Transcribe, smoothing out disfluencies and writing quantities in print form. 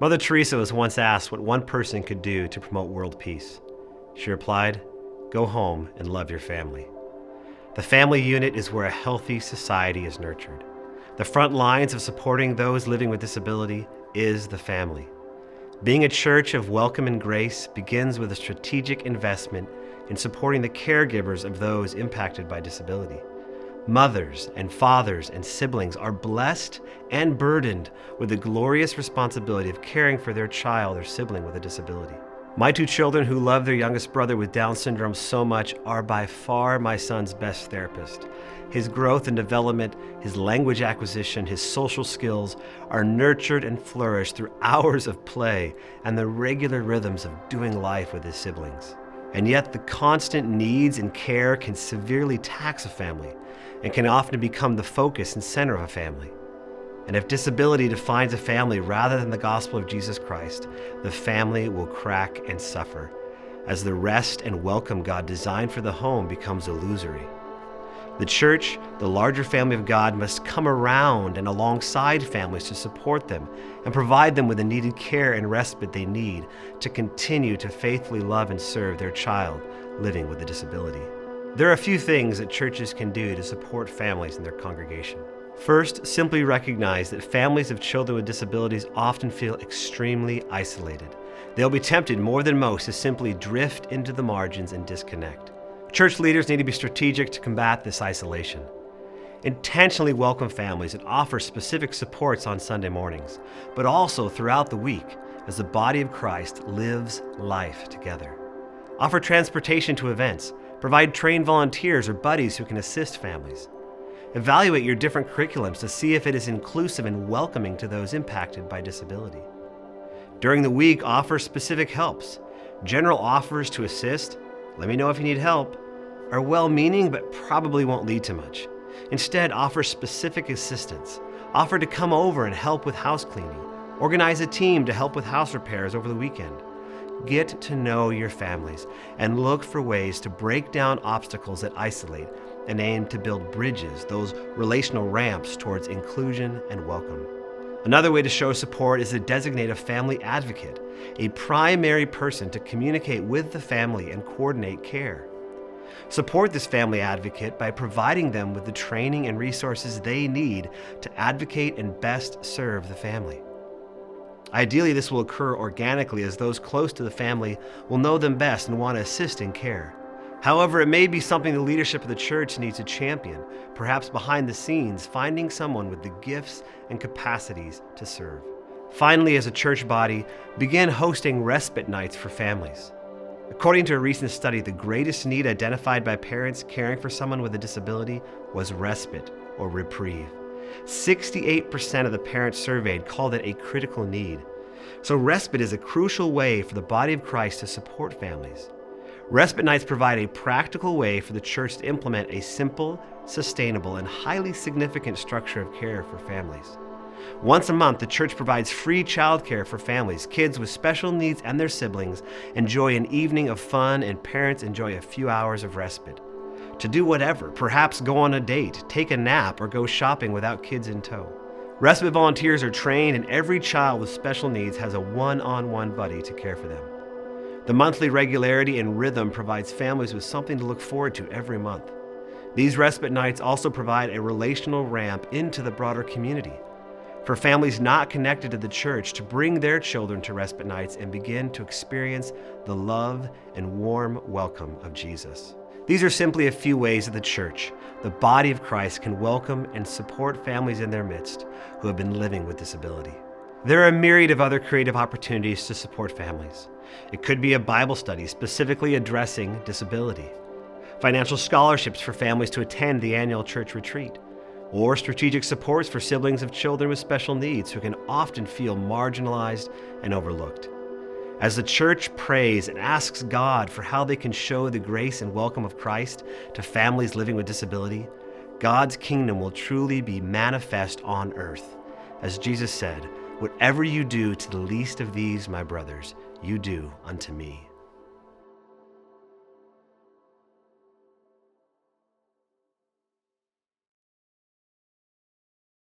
Mother Teresa was once asked what one person could do to promote world peace. She replied, "Go home and love your family." The family unit is where a healthy society is nurtured. The front lines of supporting those living with disability is the family. Being a church of welcome and grace begins with a strategic investment in supporting the caregivers of those impacted by disability. Mothers and fathers and siblings are blessed and burdened with the glorious responsibility of caring for their child or sibling with a disability. My two children, who love their youngest brother with Down syndrome so much, are by far my son's best therapist. His growth and development, his language acquisition, his social skills are nurtured and flourished through hours of play and the regular rhythms of doing life with his siblings. And yet the constant needs and care can severely tax a family and can often become the focus and center of a family. And if disability defines a family rather than the gospel of Jesus Christ, the family will crack and suffer as the rest and welcome God designed for the home becomes illusory. The church, the larger family of God, must come around and alongside families to support them and provide them with the needed care and respite they need to continue to faithfully love and serve their child living with a disability. There are a few things that churches can do to support families in their congregation. First, simply recognize that families of children with disabilities often feel extremely isolated. They'll be tempted more than most to simply drift into the margins and disconnect. Church leaders need to be strategic to combat this isolation. Intentionally welcome families and offer specific supports on Sunday mornings, but also throughout the week as the body of Christ lives life together. Offer transportation to events. Provide trained volunteers or buddies who can assist families. Evaluate your different curriculums to see if it is inclusive and welcoming to those impacted by disability. During the week, offer specific helps. General offers to assist, "Let me know if you need help," are well-meaning but probably won't lead to much. Instead, offer specific assistance. Offer to come over and help with house cleaning. Organize a team to help with house repairs over the weekend. Get to know your families and look for ways to break down obstacles that isolate and aim to build bridges, those relational ramps towards inclusion and welcome. Another way to show support is to designate a family advocate, a primary person to communicate with the family and coordinate care. Support this family advocate by providing them with the training and resources they need to advocate and best serve the family. Ideally, this will occur organically as those close to the family will know them best and want to assist in care. However, it may be something the leadership of the church needs to champion, perhaps behind the scenes, finding someone with the gifts and capacities to serve. Finally, as a church body, begin hosting respite nights for families. According to a recent study, the greatest need identified by parents caring for someone with a disability was respite or reprieve. 68% of the parents surveyed called it a critical need. So respite is a crucial way for the body of Christ to support families. Respite nights provide a practical way for the church to implement a simple, sustainable, and highly significant structure of care for families. Once a month, the church provides free childcare for families. Kids with special needs and their siblings enjoy an evening of fun, and parents enjoy a few hours of respite to do whatever, perhaps go on a date, take a nap, or go shopping without kids in tow. Respite volunteers are trained, and every child with special needs has a one-on-one buddy to care for them. The monthly regularity and rhythm provides families with something to look forward to every month. These respite nights also provide a relational ramp into the broader community for families not connected to the church to bring their children to respite nights and begin to experience the love and warm welcome of Jesus. These are simply a few ways that the church, the body of Christ, can welcome and support families in their midst who have been living with disability. There are a myriad of other creative opportunities to support families. It could be a Bible study specifically addressing disability, financial scholarships for families to attend the annual church retreat, or strategic supports for siblings of children with special needs who can often feel marginalized and overlooked. As the church prays and asks God for how they can show the grace and welcome of Christ to families living with disability, God's kingdom will truly be manifest on earth. As Jesus said, "Whatever you do to the least of these, my brothers, you do unto me."